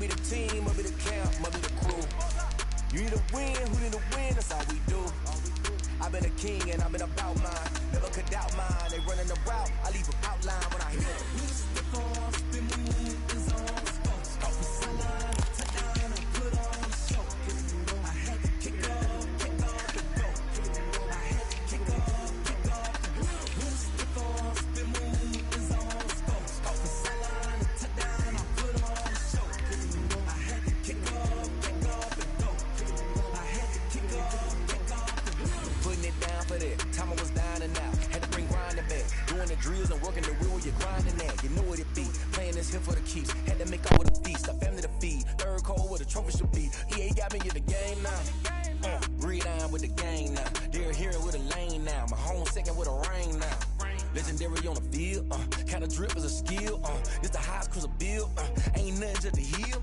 be the team, I'll be the camp, I'll be the crew. You need to win, who need to win, that's all we do. I've been a king and I've been about mine. Never could doubt mine, they running the route, I leave them outline when I hit time I was down and out, had to bring grinding back. Doing the drills and working the wheel, you're grinding that. You know what it be, playing this here for the keeps. Had to make up with a feast, a family to feed. Third cold where the trophy should be. EA got me in the game now. Breed on with the gang now. They're here with a lane now. My home second with a rain now. Legendary on the field, kind of drip is a skill. It's the highest cruiser bill, ain't nothing just the hill.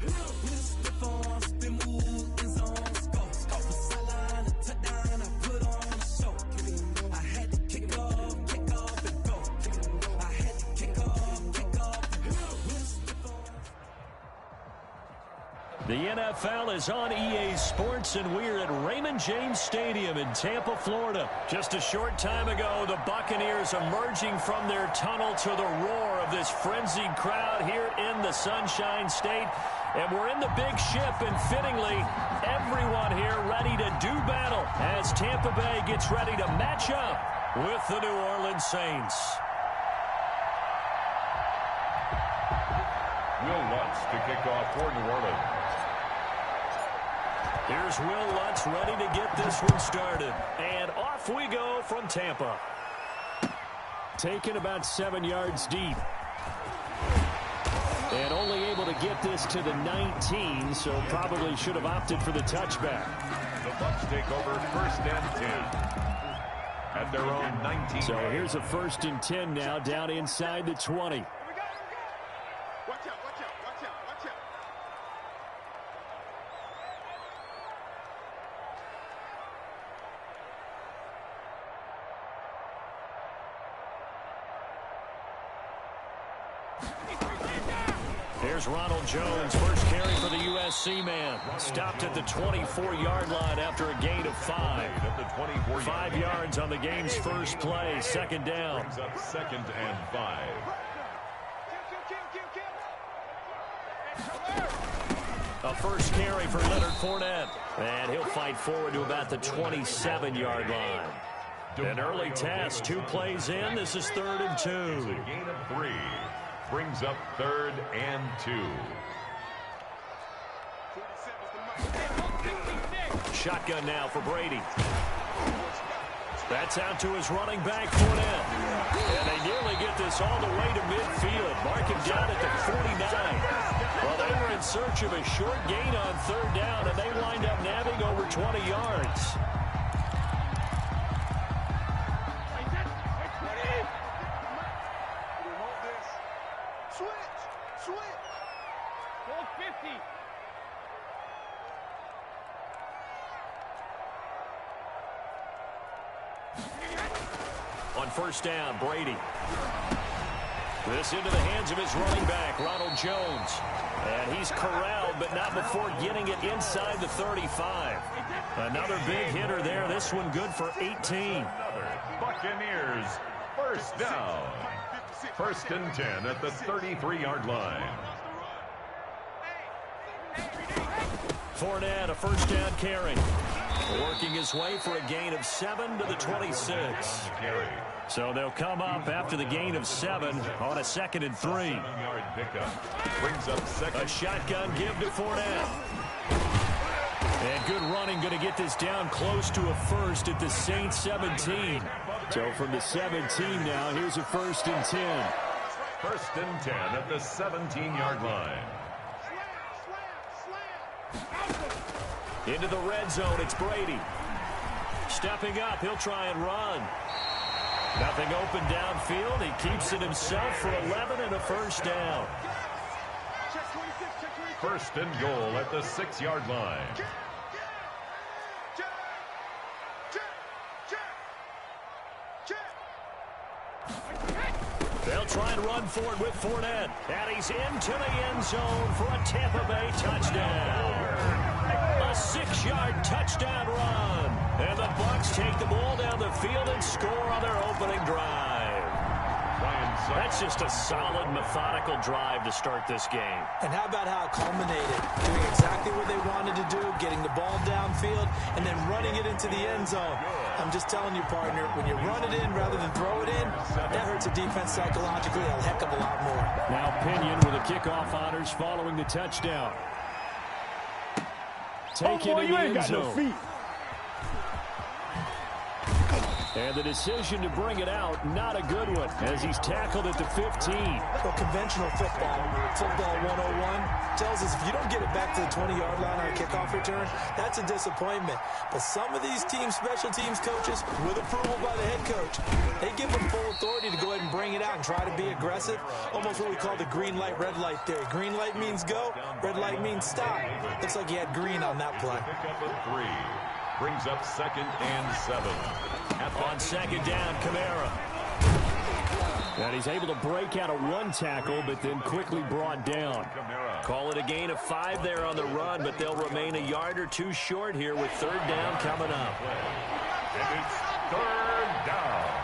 The NFL is on EA Sports, and we're at Raymond James Stadium in Tampa, Florida. Just a short time ago, the Buccaneers emerging from their tunnel to the roar of this frenzied crowd here in the Sunshine State. And we're in the big ship, and fittingly, everyone here ready to do battle as Tampa Bay gets ready to match up with the New Orleans Saints. Will Lutz to kick off for New Orleans. Here's Will Lutz ready to get this one started. And off we go from Tampa. Taken about 7 yards deep. And only able to get this to the 19, so probably should have opted for the touchback. The Bucs take over 1st and 10 at their own 19. So here's a 1st and 10 now, down inside the 20. Here's Ronald Jones, first carry for the USC man. Stopped at the 24-yard line after a gain of 5. 5 yards on the game's first play, 2nd down. Brings up 2nd and 5. A first carry for Leonard Fournette. And he'll fight forward to about the 27-yard line. An early task, 2 plays in. This is 3rd and 2. It's a gain of 3. Brings up 3rd and 2. Shotgun now for Brady. That's out to his running back, Fournette. And they nearly get this all the way to midfield. Mark him down at the 49. Well, they were in search of a short gain on 3rd down, and they wind up nabbing over 20 yards. On 1st down, Brady. This into the hands of his running back, Ronald Jones. And he's corralled, but not before getting it inside the 35. Another big hitter there. This one good for 18. Buccaneers, 1st down. 1st and 10 at the 33-yard line. Fournette, a 1st down carry. Working his way for a gain of 7 to the 26. So they'll come up after the gain of 7 on a 2nd and 3. 7-yard pickup. Brings up 2nd. A shotgun give to Fournette. And good running, going to get this down close to a 1st at the Saints 17. So from the 17 now, here's a 1st and 10. 1st and 10 at the 17-yard line. Into the red zone, it's Brady. Stepping up, he'll try and run. Nothing open downfield. He keeps it himself for 11 and a 1st down. 1st and goal at the 6-yard line. They'll try and run for it with Fournette. And he's into the end zone for a Tampa Bay touchdown. A 6-yard touchdown run. And the Bucs take the ball down the field and score on their opening drive. That's just a solid, methodical drive to start this game. And how about how it culminated? Doing exactly what they wanted to do, getting the ball downfield, and then running it into the end zone. I'm just telling you, partner, when you run it in rather than throw it in, that hurts a defense psychologically a heck of a lot more. Now Pinion with the kickoff honors following the touchdown. Take it in the end zone. And the decision to bring it out, not a good one, as he's tackled at the 15. Well, conventional football 101, tells us if you don't get it back to the 20-yard line on a kickoff return, that's a disappointment. But some of these special teams coaches, with approval by the head coach, they give them full authority to go ahead and bring it out and try to be aggressive. Almost what we call the green light, red light theory. Green light means go, red light means stop. Looks like he had green on that play. Pick up a 3. Brings up 2nd and 7. On 2nd down, Kamara. And he's able to break out of one tackle, but then quickly brought down. Call it a gain of 5 there on the run, but they'll remain a yard or 2 short here with 3rd down coming up. And it's 3rd down.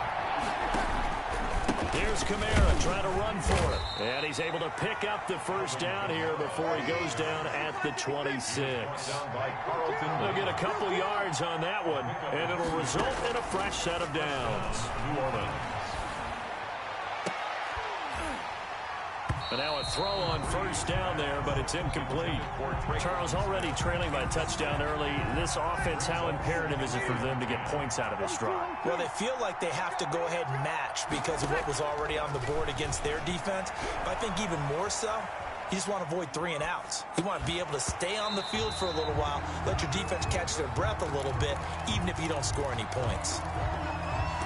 Here's Kamara trying to run for it. And he's able to pick up the 1st down here before he goes down at the 26. They'll get a couple yards on that one, and it'll result in a fresh set of downs. New Orleans. And now a throw on 1st down there, but it's incomplete. Charles, already trailing by a touchdown early. This offense, how imperative is it for them to get points out of this drive? Well, they feel like they have to go ahead and match because of what was already on the board against their defense. But I think even more so, you just want to avoid 3 and outs. You want to be able to stay on the field for a little while, let your defense catch their breath a little bit, even if you don't score any points.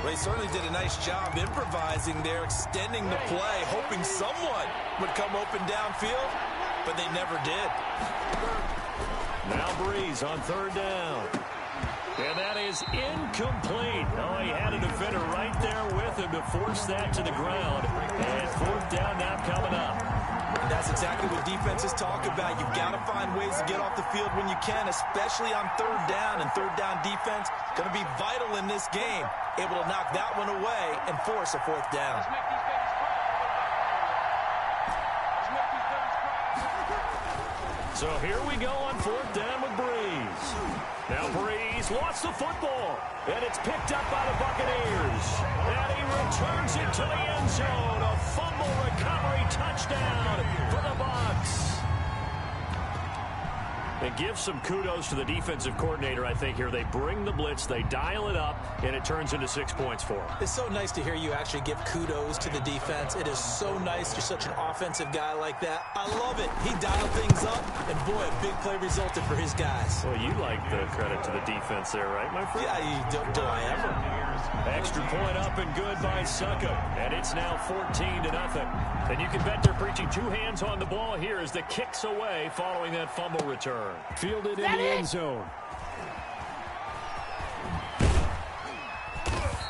Well, they certainly did a nice job improvising there, extending the play, hoping someone would come open downfield, but they never did. Now Breeze on 3rd down. And that is incomplete. Oh, he had a defender right there with him to force that to the ground. And 4th down now coming up. And that's exactly what defenses talk about. You've got to find ways to get off the field when you can, especially on 3rd down. And 3rd down defense going to be vital in this game. Able to knock that one away and force a 4th down. So here we go on 4th down with Breeze. Now Breeze lost the football, and it's picked up by the Buccaneers. And he returns it to the end zone. A fumble recovery touchdown for the Bucs. And give some kudos to the defensive coordinator, I think, here. They bring the blitz, they dial it up, and it turns into 6 points for them. It's so nice to hear you actually give kudos to the defense. It is so nice. You're such an offensive guy like that. I love it. He dialed things up, and boy, a big play resulted for his guys. Well, you like the credit to the defense there, right, my friend? Yeah, do I ever? Extra point up and good by Succop. And it's now 14-0. And you can bet they're preaching 2 hands on the ball here as the kick's away following that fumble return. Fielded in the end zone.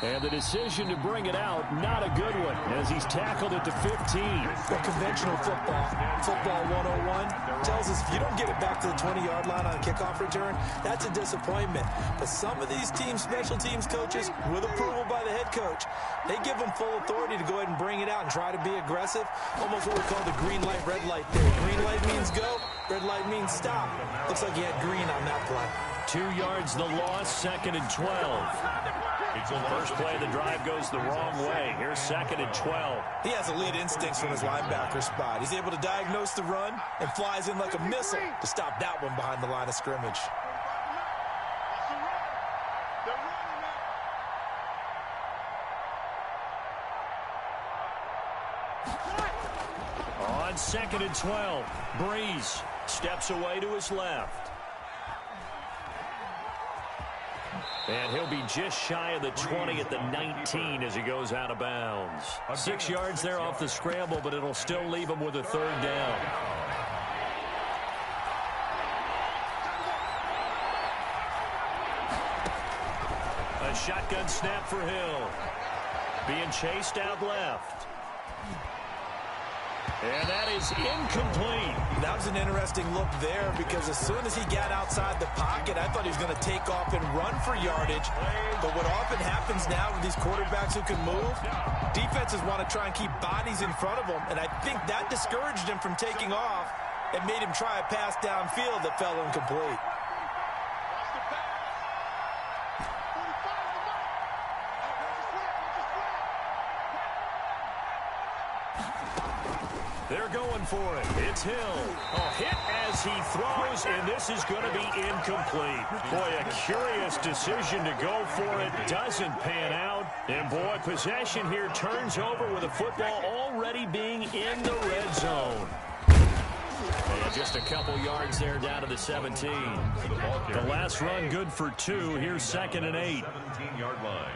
And the decision to bring it out, not a good one, as he's tackled at the 15. Well, conventional football 101, tells us if you don't get it back to the 20-yard line on a kickoff return, that's a disappointment. But some of these special teams coaches, with approval by the head coach, they give them full authority to go ahead and bring it out and try to be aggressive. Almost what we call the green light, red light theory. Green light means go, red light means stop. Looks like he had green on that play. 2 yards the loss, 2nd and 12. First play of the drive goes the wrong way. Here's 2nd and 12. He has elite instincts from his linebacker spot. He's able to diagnose the run and flies in like a missile to stop that one behind the line of scrimmage. On 2nd and 12, Breeze steps away to his left. And he'll be just shy of the 20 at the 19 as he goes out of bounds. 6 yards there off the scramble, but it'll still leave him with a 3rd down. A shotgun snap for Hill. Being chased out left. And that is incomplete. That was an interesting look there because as soon as he got outside the pocket, I thought he was going to take off and run for yardage. But what often happens now with these quarterbacks who can move, defenses want to try and keep bodies in front of them, and I think that discouraged him from taking off and made him try a pass downfield that fell incomplete. They're going for it. It's Hill. A hit as he throws, and this is going to be incomplete. Boy, a curious decision to go for it. Doesn't pan out. And, boy, possession here turns over with the football already being in the red zone. And just a couple yards there down to the 17. The last run good for 2. Here's 2nd and 8. 17-yard line.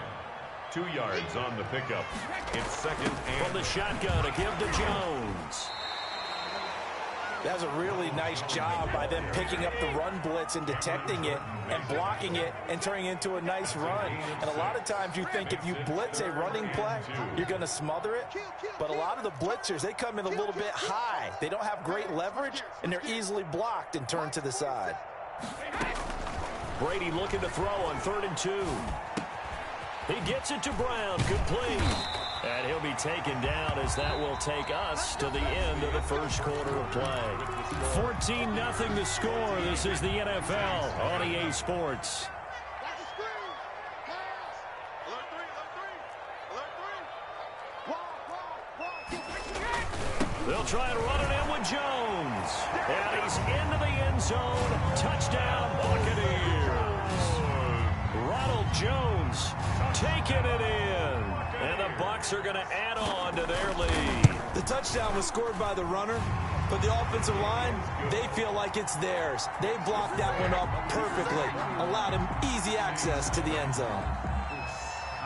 2 yards on the pickup. It's 2nd and... From the shotgun, a give to Jones. That's a really nice job by them picking up the run blitz and detecting it and blocking it and turning it into a nice run. And a lot of times you think if you blitz a running play, you're going to smother it. But a lot of the blitzers, they come in a little bit high. They don't have great leverage, and they're easily blocked and turned to the side. Brady looking to throw on 3rd and 2. He gets it to Brown, complete. And he'll be taken down as that will take us to the end of the first quarter of play. 14-0 the score. This is the NFL on EA Sports. They'll try and run it in with Jones. And he's into the end zone. Touchdown, Buccaneers. Ronald Jones taking it in. And the Bucs are going to add on to their lead. The touchdown was scored by the runner, but the offensive line, they feel like it's theirs. They blocked that one up perfectly, allowed him easy access to the end zone.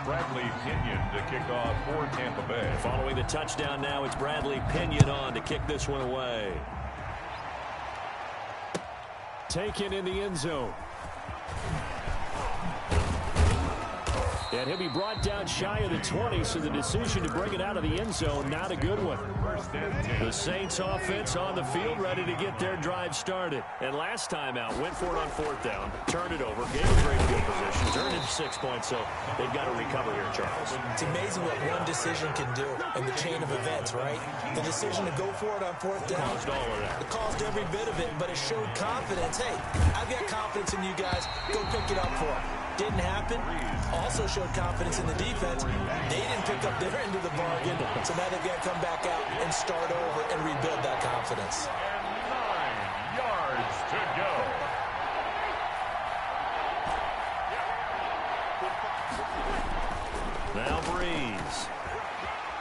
Bradley Pinion to kick off for Tampa Bay. Following the touchdown now, it's Bradley Pinion on to kick this one away. Taken in the end zone. And he'll be brought down shy of the 20, so the decision to bring it out of the end zone, not a good one. The Saints offense on the field, ready to get their drive started. And last time out, went for it on 4th down, turned it over, gave a great field position, turned into 6 points, so they've got to recover here, Charles. It's amazing what one decision can do in the chain of events, right? The decision to go for it on 4th down. Caused all of that. It caused every bit of it, but it showed confidence. Hey, I've got confidence in you guys. Go pick it up for them. Didn't happen. Also showed confidence in the defense. They didn't pick up their end of the bargain, so now they've got to come back out and start over and rebuild that confidence. And 9 yards to go. Now Breeze.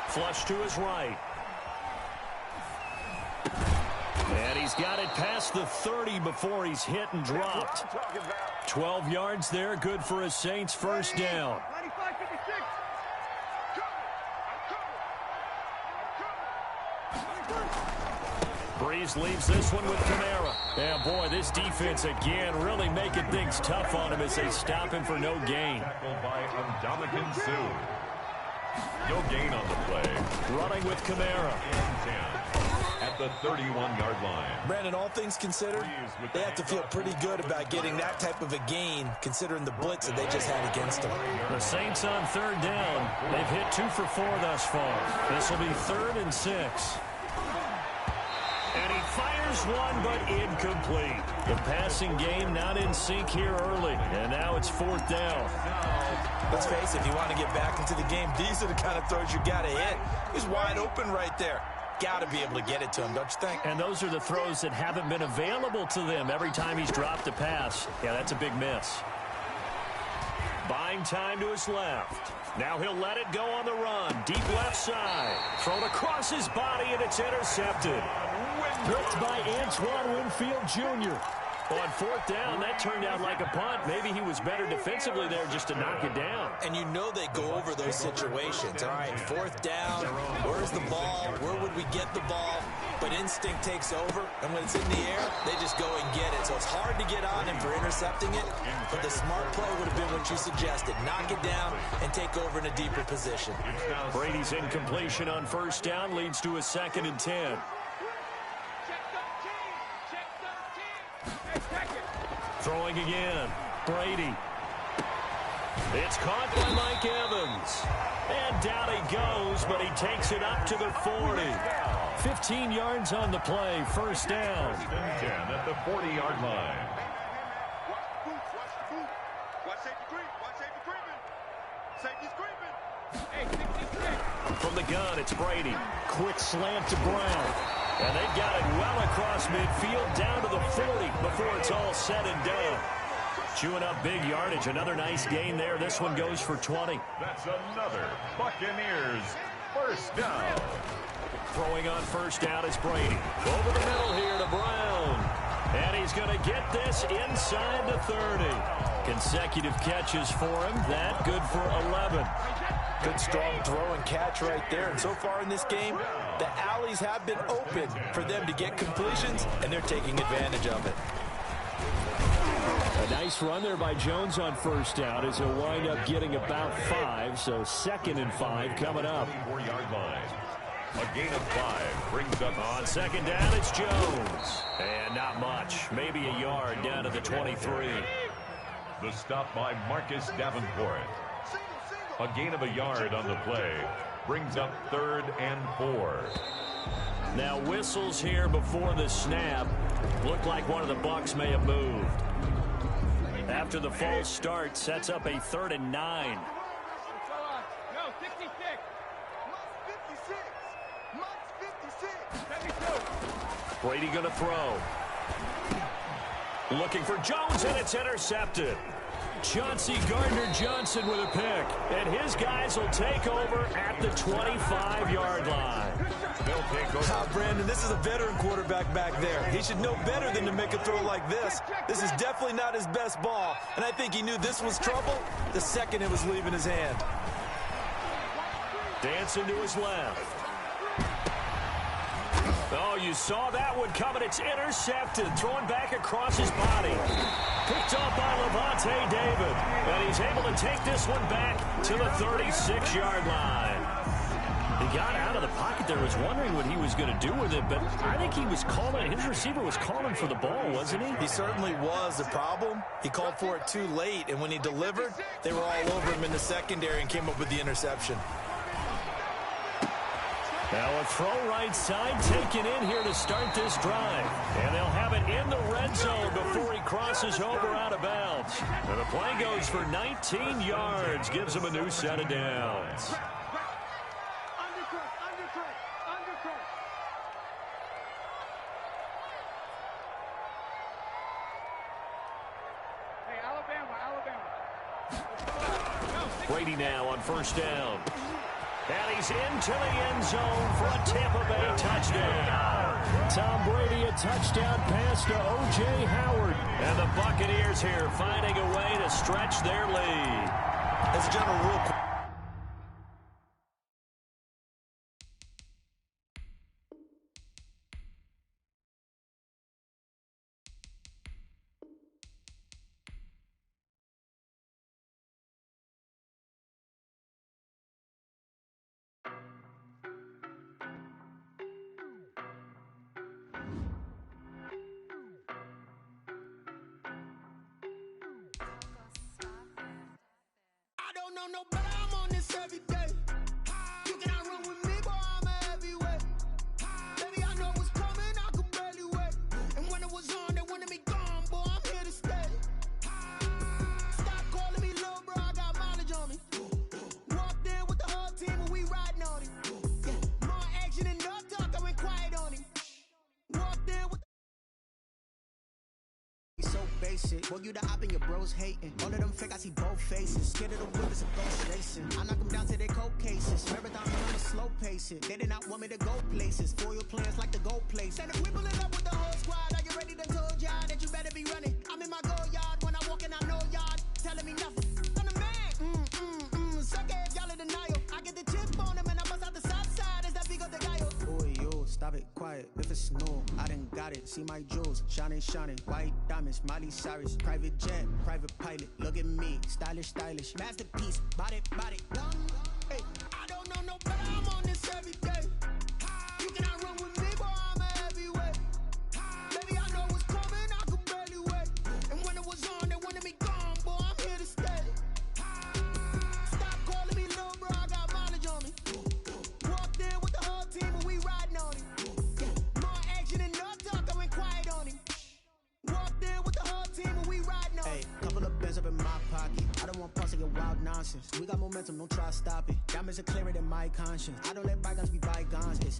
Flush to his right. And he's got it past the 30 before he's hit and dropped. 12 yards there, good for a Saints first down. Breeze leaves this one with Kamara. And boy, this defense again really making things tough on him as they stop him for no gain. Tackled by Ndamukong Suh. No gain on the play. Running with Kamara. At the 31-yard line. Brandon, all things considered, they have to feel pretty good about getting that type of a gain considering the blitz that they just had against them. The Saints on 3rd down. They've hit 2 for 4 thus far. This will be 3rd and 6. And he fires one, but incomplete. The passing game not in sync here early. And now it's 4th down. Let's face it, if you want to get back into the game, these are the kind of throws you got to hit. He's wide open right there. Got to be able to get it to him, don't you think? And those are the throws that haven't been available to them every time he's dropped a pass. Yeah, that's a big miss. Buying time to his left. Now he'll let it go on the run. Deep left side. Thrown across his body, and it's intercepted. Picked by Antoine Winfield Jr. On 4th down, that turned out like a punt. Maybe he was better defensively there just to knock it down. And you know they go over those situations. All right, 4th down, where's the ball? Where would we get the ball? but instinct takes over, and when it's in the air, they just go and get it. So it's hard to get on him for intercepting it, but the smart play would have been what you suggested. Knock it down and take over in a deeper position. Brady's incompletion on first down leads to a 2nd and 10. Throwing again. Brady. It's caught by Mike Evans. And down he goes, but he takes it up to the 40. 15 yards on the play, first down. 10 at the 40-yard line. From the gun, it's Brady. Quick slant to Brown. And they got it well across midfield down to the 40 before it's all said and done. Chewing up big yardage. Another nice gain there. This one goes for 20. That's another Buccaneers first down. Throwing on first down is Brady. Over the middle here to Brown. And he's going to get this inside the 30. Consecutive catches for him. That good for 11. Good strong throw and catch right there. And so far in this game, the alleys have been open for them to get completions, and they're taking advantage of it. A nice run there by Jones on first down as he'll wind up getting about 5. So 2nd and 5 coming up. 4-yard line. A gain of 5 brings up on 2nd down. It's Jones. And not much. Maybe a yard down to the 23. The stop by Marcus Davenport. A gain of a yard on the play brings up 3rd and 4. Now whistles here before the snap. Looked like one of the Bucs may have moved. After the false start, sets up a 3rd and 9. Brady going to throw. Looking for Jones, and it's intercepted. Chauncey Gardner-Johnson with a pick. And his guys will take over at the 25-yard line. They'll take over. Brandon, this is a veteran quarterback back there. He should know better than to make a throw like this. This is definitely not his best ball. And I think he knew this was trouble the second it was leaving his hand. Dancing to his left. Oh, you saw that one coming. It's intercepted. Thrown back across his body. Picked up by Lavonte David. And he's able to take this one back to the 36-yard line. He got out of the pocket there. Was wondering what he was going to do with it, but I think he was calling. His receiver was calling for the ball, wasn't he? He certainly was. The problem, he called for it too late, and when he delivered, they were all over him in the secondary and came up with the interception. Now a throw right side taken in here to start this drive. And they'll have it in the red zone before he crosses over out of bounds. And the play goes for 19 yards. Gives him a new set of downs. Brady now on first down. And he's into the end zone for a Tampa Bay touchdown. Tom Brady, a touchdown pass to O.J. Howard. And the Buccaneers here finding a way to stretch their lead. As a general rule, no better, I'm on this every day. You cannot run with me, boy, I'm a heavyweight. Baby, I know what's coming, I could barely wait. And when it was on, they wanted me gone, boy, I'm here to stay. Stop calling me little bro, I got mileage on me. Walked in with the whole team and we riding on it. More action and no talk, I went quiet on him. Walked in with so basic. Boy, you the op and your bros hating. All of them fake, I see both faces. Scared of the whip, it's a ghost racing. I knock them down to their cold cases. Marathon, I'm a slow pace it. They did not want me to go places. Foil plans like the gold place. And if we pulling up with the whole squad, are you ready to told y'all that you better be running? I'm in my go yard. When I walk in, I know y'all telling me nothing. I'm the man. Suck it if y'all in denial. I get the chip on them and I bust out the south side. Is that big of the guy? Boy, yo, stop it, quiet. If it's new, I done got it. See my jewels, shining, shining. White diamonds, Miley Cyrus. Private jet, private pilot. Look at me, stylish, stylish. Masterpiece, body, body. Hey, I don't know no better. I'm on this every day. You cannot run with me, boy. I'm a heavyweight. Baby, I know what's coming. I could barely wait. And when it was on, they wanted me gone, boy. I'm here to stay. Stop calling me little bro. I got mileage on me. Walked in with the whole team and we riding on him. More action and no talk, I went quiet on him. Walked in with the whole team and we riding on him. Hey, couple of bands up in my pocket. I don't want pulse to get wild nonsense. We got momentum, don't try to stop it. Diamonds are clearer than my conscience. I don't let bygones be bygones.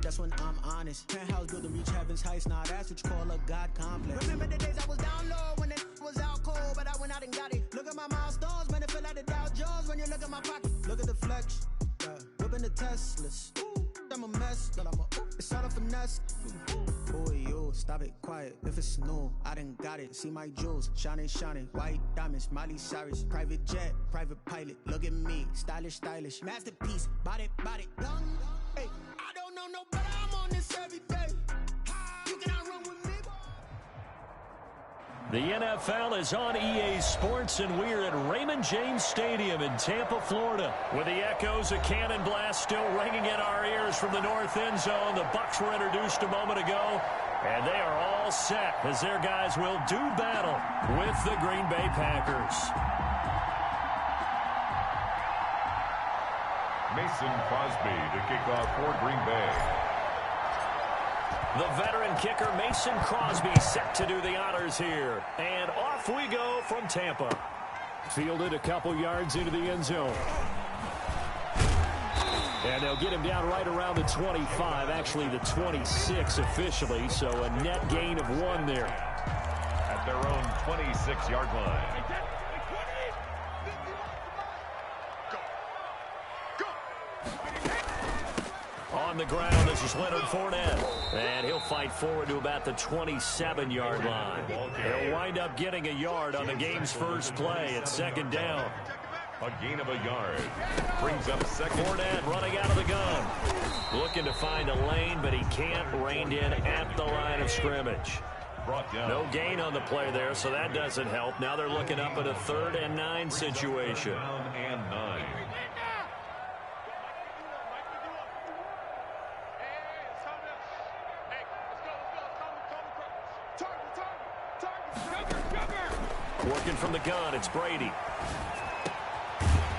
That's when I'm honest. Penthouse built to reach heaven's heights. Now that's what you call a God complex. Remember the days I was down low when it was out cold, but I went out and got it. Look at my milestones, man, it feel like the Dow Jones when you look at my pocket. Look at the flex, whipping the Teslas. I'm a mess, but it's all a finesse. Boy, yo, stop it, quiet. If it's new, I done got it. See my jewels, shining, shining. White diamonds, Miley Cyrus. Private jet, private pilot. Look at me, stylish, stylish. Masterpiece, body, body. Hey, I don't know no better. I'm on this every day. You cannot run with me, boy. The NFL is on EA Sports, and we're at Raymond James Stadium in Tampa, Florida, with the echoes of Cannon Blast still ringing in our ears from the north end zone. The Bucs were introduced a moment ago, and they are all set as their guys will do battle with the Green Bay Packers. Mason Crosby to kick off for Green Bay. The veteran kicker Mason Crosby set to do the honors here. And off we go from Tampa. Fielded a couple yards into the end zone. And they'll get him down right around the 25, actually the 26 officially, so a net gain of 1 there. At their own 26-yard line. On the ground, this is Leonard Fournette. And he'll fight forward to about the 27-yard line. He'll wind up getting a yard on the game's first play at second down. A gain of a yard. Brings up second. Fournette running out of the gun. Looking to find a lane, but he can't. Reined in at the line of scrimmage. No gain on the play there, so that doesn't help. Now they're looking up at a 3rd and 9 situation. 3rd and 9. Working from the gun, it's Brady.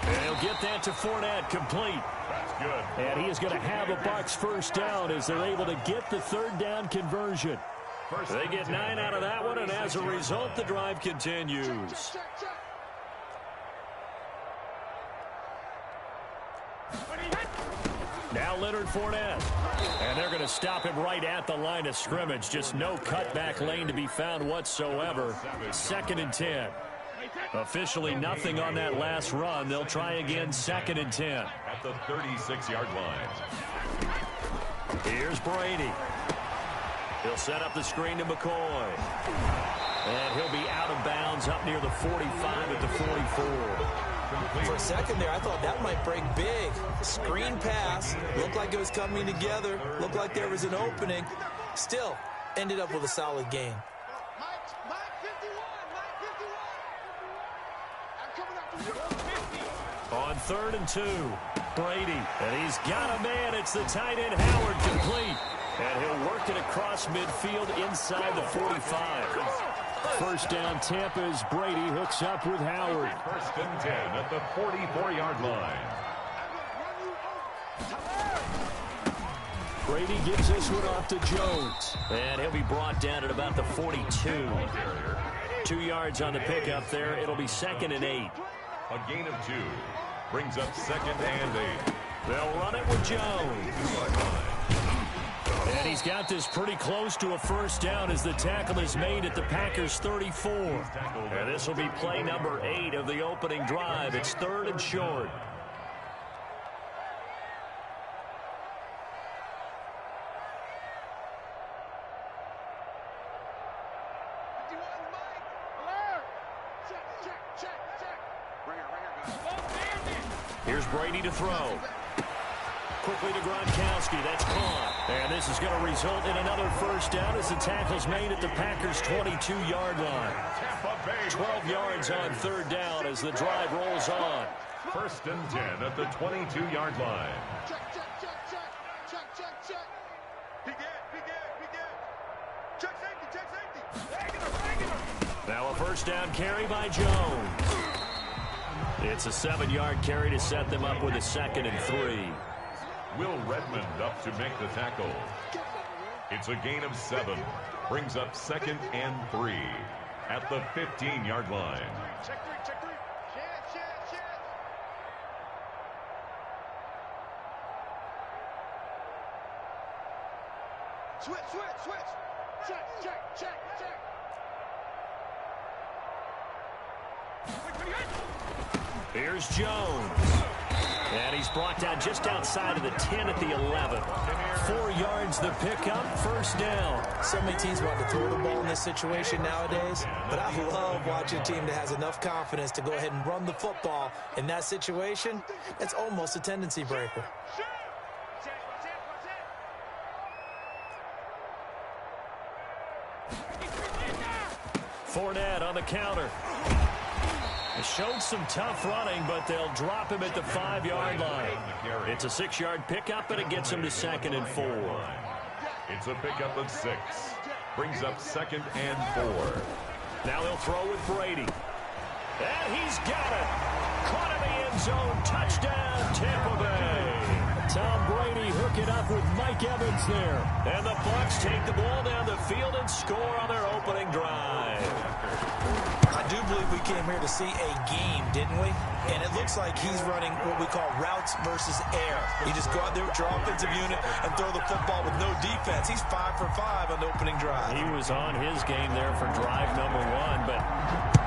And he'll get that to Fournette, complete. That's good. And he is going to have a Bucs first down as they're able to get the 3rd down conversion. They get 9 out of that one, and as a result, the drive continues. Now Leonard Fournette. And they're going to stop him right at the line of scrimmage. Just no cutback lane to be found whatsoever. 2nd and 10. Officially nothing on that last run. They'll try again 2nd and 10. At the 36-yard line. Here's Brady. He'll set up the screen to McCoy. And he'll be out of bounds up near the 45 at the 44. For a second there, I thought that might break big. Screen pass. Looked like it was coming together. Looked like there was an opening. Still, ended up with a solid gain. On 3rd and 2, Brady. And he's got a man. It's the tight end, Howard, complete. And he'll work it across midfield inside the 45. First down, Tampa's Brady hooks up with Howard. 1st and 10 at the 44-yard line. Brady gives this one off to Jones. And he'll be brought down at about the 42. 2 yards on the pickup there. It'll be 2nd and 8. A gain of 2. Brings up 2nd and 8. They'll run it with Jones. And he's got this pretty close to a first down as the tackle is made at the Packers' 34. And this will be play number 8 of the opening drive. It's 3rd and short. Here's Brady to throw. quickly to Gronkowski. That's caught. And this is going to result in another first down as the tackle's made at the Packers' 22-yard line. 12 yards on third down as the drive rolls on. First and 10 at the 22-yard line. Check, check, check, check. Check, check, check. He good. Check safety. Now a first down carry by Jones. It's a 7-yard carry to set them up with a 2nd and 3. Will Redmond up to make the tackle. It's a gain of 7. Brings up 2nd and 3 at the 15-yard line. Check three. Check. Switch. Check. Here's Jones. And he's brought down just outside of the 10 at the 11. 4 yards the pickup, first down. So many teams want to throw the ball in this situation nowadays, but I love watching a team that has enough confidence to go ahead and run the football in that situation. It's almost a tendency breaker. Fournette on the counter. Showed some tough running, but they'll drop him at the 5-yard line. It's a 6-yard pickup, and it gets him to 2nd and 4. It's a pickup of 6. Brings up 2nd and 4. Now they'll throw with Brady. And he's got it. Caught in the end zone. Touchdown, Tampa Bay. Tom Brady hook it up with Mike Evans there. And the Bucs take the ball down the field and score on their opening drive. I do believe we came here to see a game, didn't we? And it looks like he's running what we call routes versus air. You just go out there with your offensive unit and throw the football with no defense. He's 5 for 5 on the opening drive. He was on his game there for drive number 1, but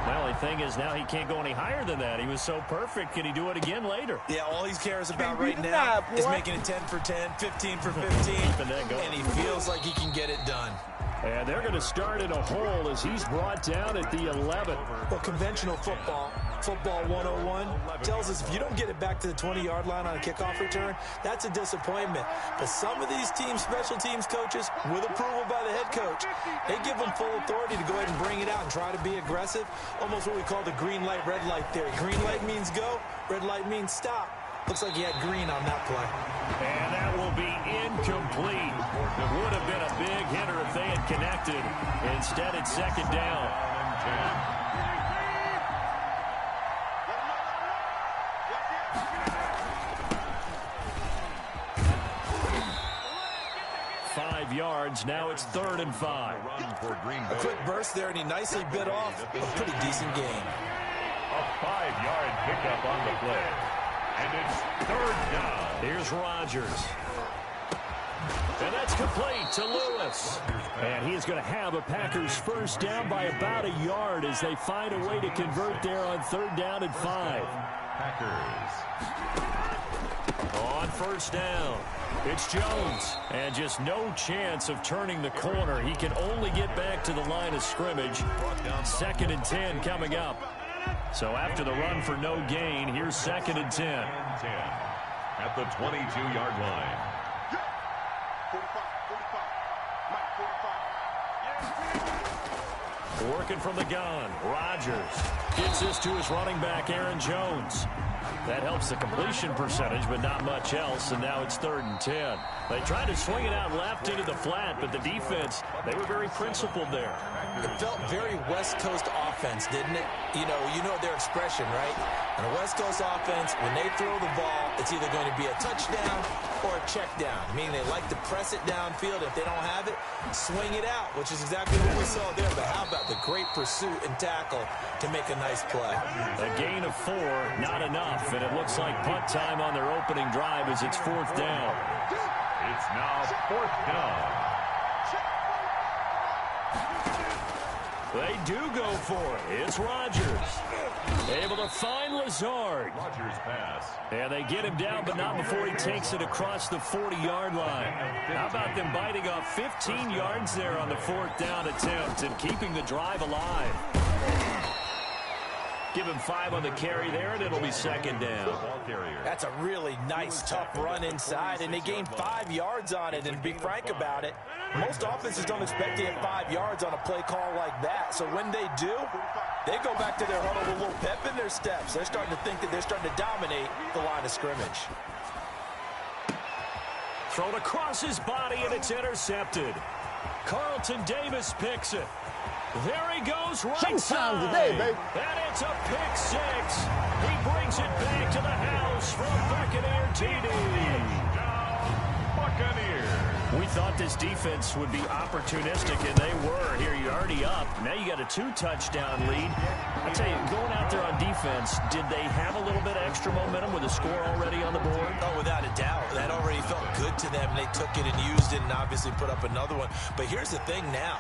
my only thing is now he can't go any higher than that. He was so perfect. Can he do it again later? Yeah, all he cares about right now is making it 10 for 10, 15 for 15, and he feels like he can get it done. And they're going to start in a hole as he's brought down at the 11. Well, conventional football 101, tells us if you don't get it back to the 20-yard line on a kickoff return, that's a disappointment. But some of these team special teams coaches, with approval by the head coach, they give them full authority to go ahead and bring it out and try to be aggressive, almost what we call the green light, red light theory. Green light means go, red light means stop. Looks like he had green on that play. And that will be incomplete. Would have been a big hitter if they had connected. Instead, it's 2nd down. 5 yards. Now it's 3rd and 5. A quick burst there, and he nicely bit off a pretty decent gain. A 5-yard pickup on the play. And it's 3rd down. Here's Rodgers. And that's complete to Lewis. And he is going to have a Packers first down by about a yard as they find a way to convert there on 3rd down and 5. Packers. On first down, it's Jones. And just no chance of turning the corner. He can only get back to the line of scrimmage. 2nd and 10 coming up. So after the run for no gain, here's 2nd and 10. At the 22-yard line. Working from the gun, Rodgers gets this to his running back, Aaron Jones. That helps the completion percentage, but not much else, and now it's 3rd and 10. They tried to swing it out left into the flat, but the defense, they were very principled there. It felt very West Coast offense, didn't it? You know their expression, right? On a West Coast offense, when they throw the ball, it's either going to be a touchdown or a check down. Meaning they like to press it downfield. If they don't have it, swing it out, which is exactly what we saw there. But how about the great pursuit and tackle to make a nice play? A gain of 4, not enough, and it looks like punt time on their opening drive as it's 4th down. It's now 4th down. They do go for it. It's Rodgers. Able to find Lazard. Rodgers pass. And they get him down, but not before he takes it across the 40-yard line. How about them biting off 15 yards there on the 4th down attempt and keeping the drive alive? Give him 5 on the carry there, and it'll be second down. That's a really nice, tough run inside, and they gained 5 yards on it. And to be frank about it, most offenses don't expect to get 5 yards on a play call like that. So when they do, they go back to their huddle with a little pep in their steps. They're starting to think that they're starting to dominate the line of scrimmage. Thrown across his body, and it's intercepted. Carlton Davis picks it. There he goes, right side. Today, baby. And it's a pick 6. He brings it back to the house from Buccaneer TD. Buccaneers. We thought this defense would be opportunistic, and they were. Here, you're already up. Now you got a 2-touchdown lead. I tell you, going out there on defense, did they have a little bit of extra momentum with a score already on the board? Oh, without a doubt. That already felt good to them. They took it and used it and obviously put up another one. But here's the thing now.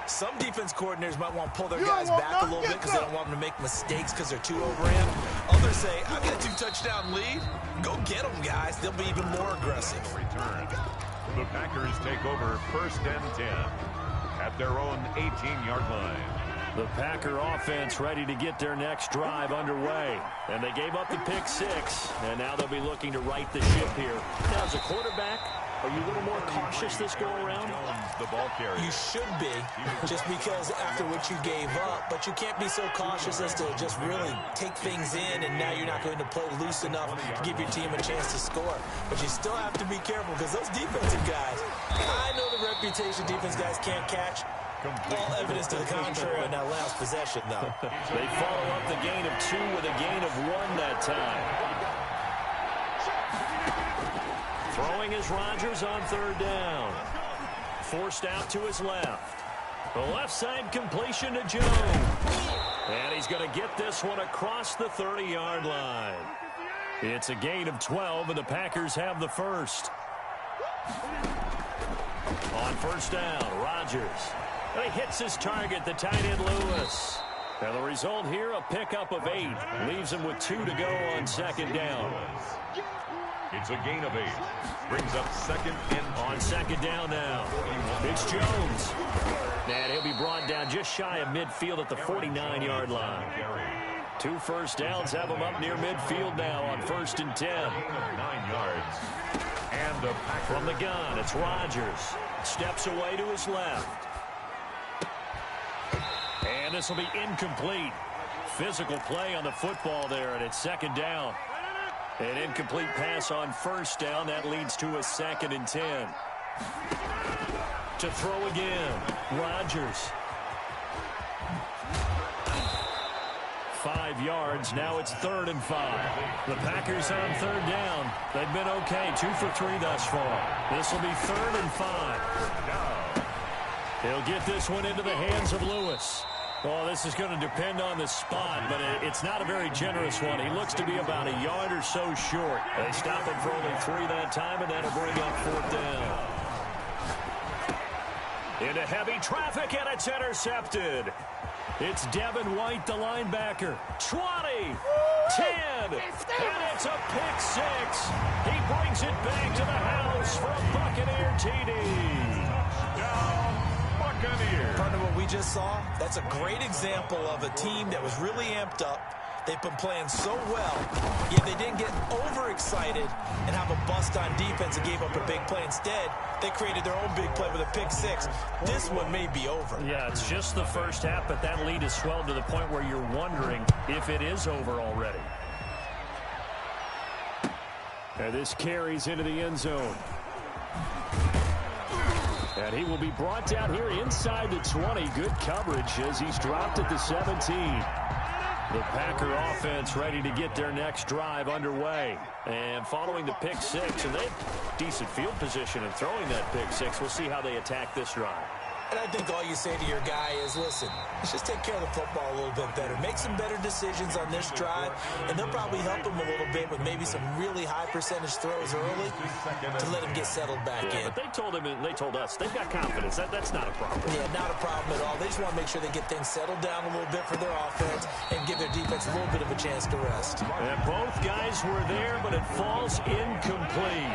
Some defense coordinators might want to pull their guys back a little bit because they don't want them to make mistakes because they're too overran. Others say, I've got a 2-touchdown lead. Go get them, guys. They'll be even more aggressive. Return. The Packers take over 1st and 10 at their own 18-yard line. The Packer offense ready to get their next drive underway. And they gave up the pick 6, and now they'll be looking to right the ship here. Now, as a quarterback, are you a little more cautious this go-around? The ball carrier. You should be, just because after what you gave up, but you can't be so cautious as to just really take things in, and now you're not going to play loose enough to give your team a chance to score. But you still have to be careful because those defensive guys, I know the reputation defense guys can't catch. All evidence to the contrary on that last possession, though. They follow up the gain of 2 with a gain of 1 that time. Throwing is Rodgers on 3rd down. Forced out to his left. The left side completion to Jones. And he's going to get this one across the 30-yard line. It's a gain of 12, and the Packers have the first. On 1st down, Rodgers. He hits his target, the tight end Lewis. And the result here, a pickup of 8. Leaves him with 2 to go on 2nd down. It's a gain of 8. Brings up 2nd and on 2nd down now. It's Jones. And he'll be brought down just shy of midfield at the 49-yard line. 2 first downs have him up near midfield now on 1st and 10. 9 yards. And the Packers. From the gun, it's Rodgers. Steps away to his left. And this will be incomplete. Physical play on the football there, and it's 2nd down. An incomplete pass on 1st down. That leads to a 2nd and 10. To throw again, Rodgers. 5 yards. Now it's 3rd and 5. The Packers on 3rd down. They've been okay. 2 for 3 thus far. This will be 3rd and 5. He'll get this one into the hands of Lewis. Oh, this is going to depend on the spot, but it's not a very generous one. He looks to be about a yard or so short. They stop him for only 3 that time, and that'll bring up 4th down. Into heavy traffic, and it's intercepted. It's Devin White, the linebacker. 20, 10, and it's a pick 6. He brings it back to the house from Buccaneer TD. Partner, what we just saw, that's a great example of a team that was really amped up. They've been playing so well, yet they didn't get overexcited and have a bust on defense and gave up a big play. Instead, they created their own big play with a pick 6. This one may be over. Yeah, it's just the first half, but that lead has swelled to the point where you're wondering if it is over already. And this carries into the end zone. And he will be brought down here inside the 20. Good coverage as he's dropped at the 17. The Packer offense ready to get their next drive underway. And following the pick 6, and they have decent field position in throwing that pick 6. We'll see how they attack this drive. And I think all you say to your guy is, listen, let's just take care of the football a little bit better. Make some better decisions on this drive, and they'll probably help him a little bit with maybe some really high percentage throws early to let him get settled back in. But they told him, and they told us, they've got confidence. That's not a problem. Yeah, not a problem at all. They just want to make sure they get things settled down a little bit for their offense and give their defense a little bit of a chance to rest. And both guys were there, but it falls incomplete.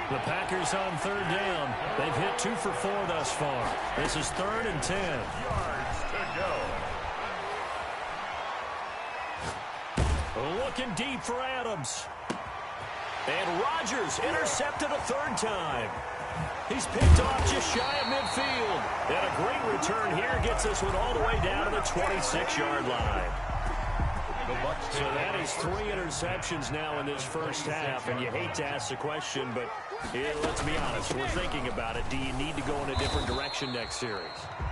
The Packers on 3rd down. They've hit 2 for 4 thus far. This is 3rd and 10. Yards to go. Looking deep for Adams. And Rodgers intercepted a third time. He's picked off just shy of midfield. And a great return here gets this one all the way down to the 26-yard line. So that is 3 interceptions now in this first half, and you hate to ask the question, but let's be honest, we're thinking about it. Do you need to go in a different direction next series?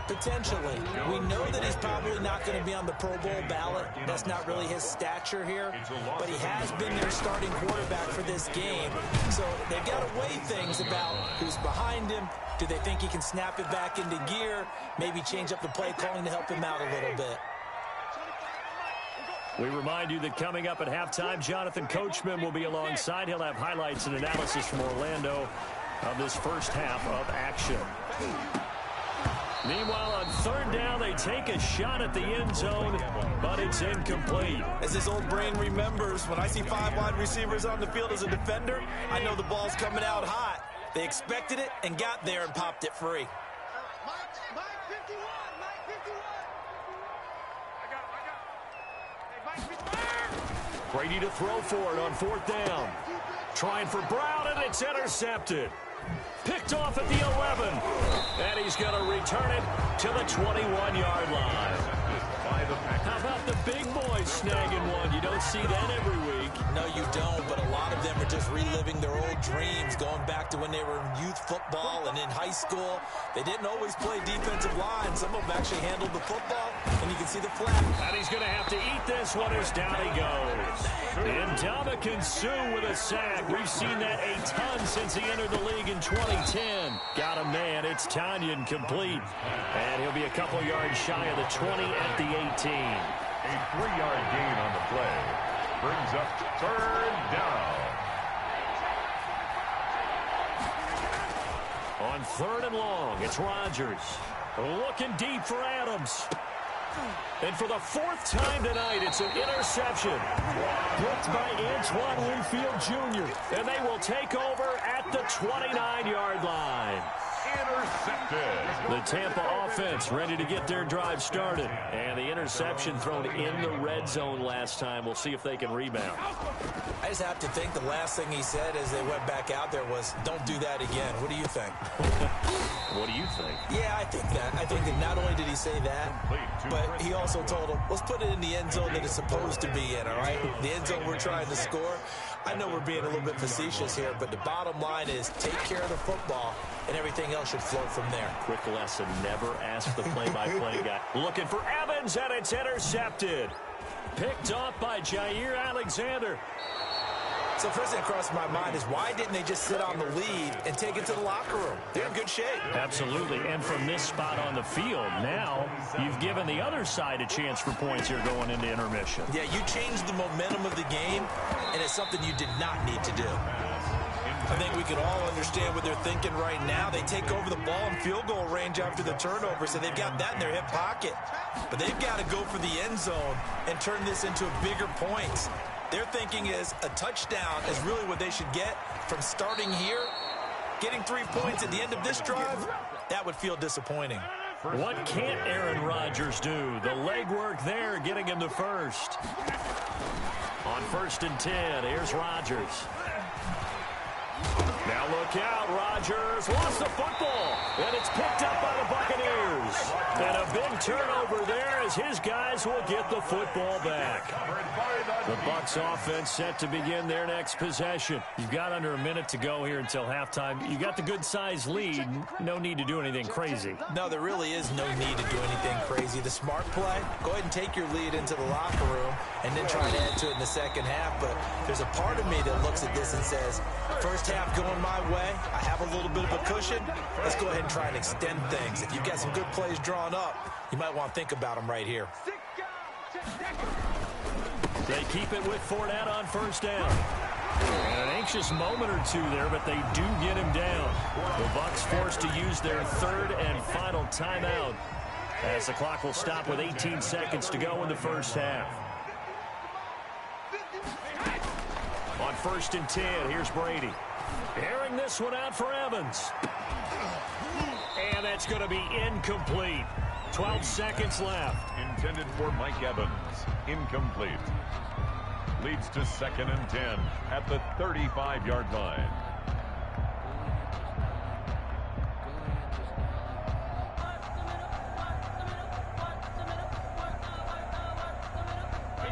Potentially. We know that he's probably not going to be on the Pro Bowl ballot. That's not really his stature here, but he has been their starting quarterback for this game. So they've got to weigh things about who's behind him. Do they think he can snap it back into gear? Maybe change up the play calling to help him out a little bit. We remind you that coming up at halftime, Jonathan Coachman will be alongside. He'll have highlights and analysis from Orlando of this first half of action. Meanwhile, on third down, they take a shot at the end zone, but it's incomplete. As his old brain remembers, when I see 5 wide receivers on the field as a defender, I know the ball's coming out hot. They expected it and got there and popped it free. Brady to throw for it on fourth down. Trying for Brown, and it's intercepted. Picked off at the 11. And he's going to return it to the 21-yard line. How about the big boys snagging one? You don't see that every week. No, you don't, but a lot of them are just reliving their old dreams, going back to when they were in youth football and in high school. They didn't always play defensive line. Some of them actually handled the football, and you can see the flag. And he's going to have to eat this one as down he goes. Ndamukong Suh with a sack. We've seen that a ton since he entered the league in 2010. Got him, man. It's Tanyan complete. And he'll be a couple yards shy of the 20 at the 18. A 3-yard gain on the play. Brings up third down. On third and long, it's Rodgers. Looking deep for Adams. And for the 4th time tonight, it's an interception. Blocked by Antoine Winfield Jr. And they will take over at the 29-yard line. Intercepted. The Tampa offense ready to get their drive started. And the interception thrown in the red zone last time. We'll see if they can rebound. I just have to think the last thing he said as they went back out there was, don't do that again. What do you think? What do you think? Yeah, I think that. I think that not only did he say that, but he also told him, let's put it in the end zone that it's supposed to be in, all right? The end zone we're trying to score. I know we're being a little bit facetious here, but the bottom line is take care of the football, and everything else should flow from there. Quick lesson, never ask the play-by-play guy. Looking for Evans, and it's intercepted. Picked off by Jair Alexander. So first thing that crossed my mind is why didn't they just sit on the lead and take it to the locker room? They're in good shape. Absolutely, and from this spot on the field, now you've given the other side a chance for points here going into intermission. Yeah, you changed the momentum of the game, and it's something you did not need to do. I think we can all understand what they're thinking right now. They take over the ball in field goal range after the turnover, so they've got that in their hip pocket. But they've got to go for the end zone and turn this into bigger points. Their thinking is a touchdown is really what they should get from starting here. Getting 3 points at the end of this drive, that would feel disappointing. What can't Aaron Rodgers do? The legwork there getting him the first. On 1st and 10, here's Rodgers. Now look out, Rodgers lost the football, and it's picked up by the Buccaneers. And a big turnover there as his guys will get the football back. The Bucs offense set to begin their next possession. You've got under a minute to go here until halftime. You got the good-sized lead. No need to do anything crazy. No, there really is no need to do anything crazy. The smart play, go ahead and take your lead into the locker room and then try to add to it in the second half. But there's a part of me that looks at this and says, first half going my way, I have a little bit of a cushion. Let's go ahead and try and extend things. If you've got some good plays drawn up, you might want to think about them right here. They keep it with Fournette on 1st down. And an anxious moment or two there, but they do get him down. The Bucs forced to use their 3rd and final timeout as the clock will stop with 18 seconds to go in the first half. On 1st and 10, here's Brady. Airing this one out for Evans. And that's going to be incomplete. 12 seconds left. Intended for Mike Evans. Incomplete. leads to 2nd and 10 at the 35-yard line.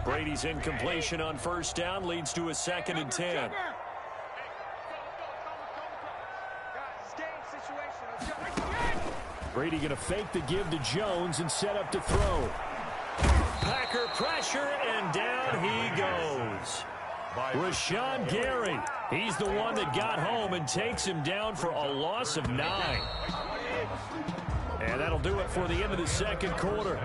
Brady's incompletion on first down leads to a 2nd and 10. Brady going to fake the give to Jones and set up to throw. Packer pressure, and down he goes. Rashawn Gary, he's the one that got home and takes him down for a loss of 9. And that'll do it for the end of the second quarter.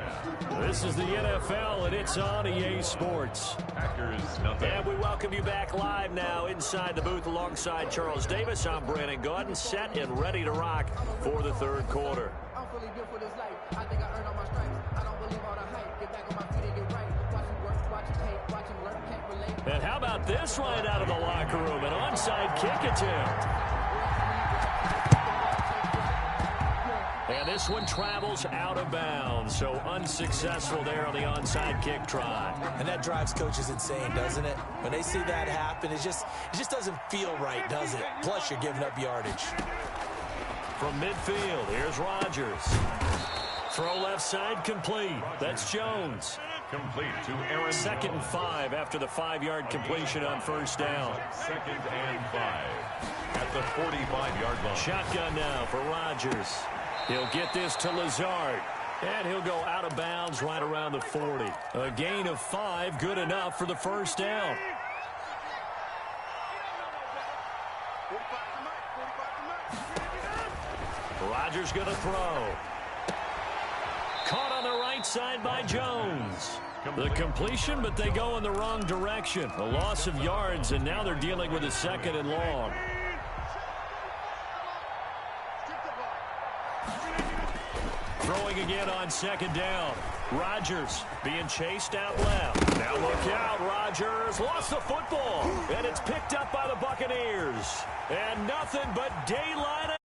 This is the NFL, and it's on EA Sports. Packers, nothing. And we welcome you back live now inside the booth alongside Charles Davis. I'm Brandon Gaudin, set and ready to rock for the third quarter. I'm fully built for this life. I think I earned all my stripes. I don't believe all the hype. Get back on my feet and get right. Watch him work, watch him hate, watch him learn, can't relate. And how about this right out of the locker room? An onside kick attempt. And this one travels out of bounds, so unsuccessful there on the onside kick try. And that drives coaches insane, doesn't it? When they see that happen, it just doesn't feel right, does it? Plus, you're giving up yardage. From midfield, here's Rodgers. Throw left side complete. That's Jones. Complete to Aaron. 2nd and 5 after the 5-yard completion on first down. 2nd and 5 at the 45-yard line. Shotgun now for Rodgers. He'll get this to Lazard. And he'll go out of bounds right around the 40. A gain of 5, good enough for the first down. Rodgers going to throw. Caught on the right side by Jones. The completion, but they go in the wrong direction. A loss of yards, and now they're dealing with a 2nd and long. Throwing again on 2nd down. Rodgers being chased out left. Now look out, Rodgers lost the football, and it's picked up by the Buccaneers. And nothing but daylight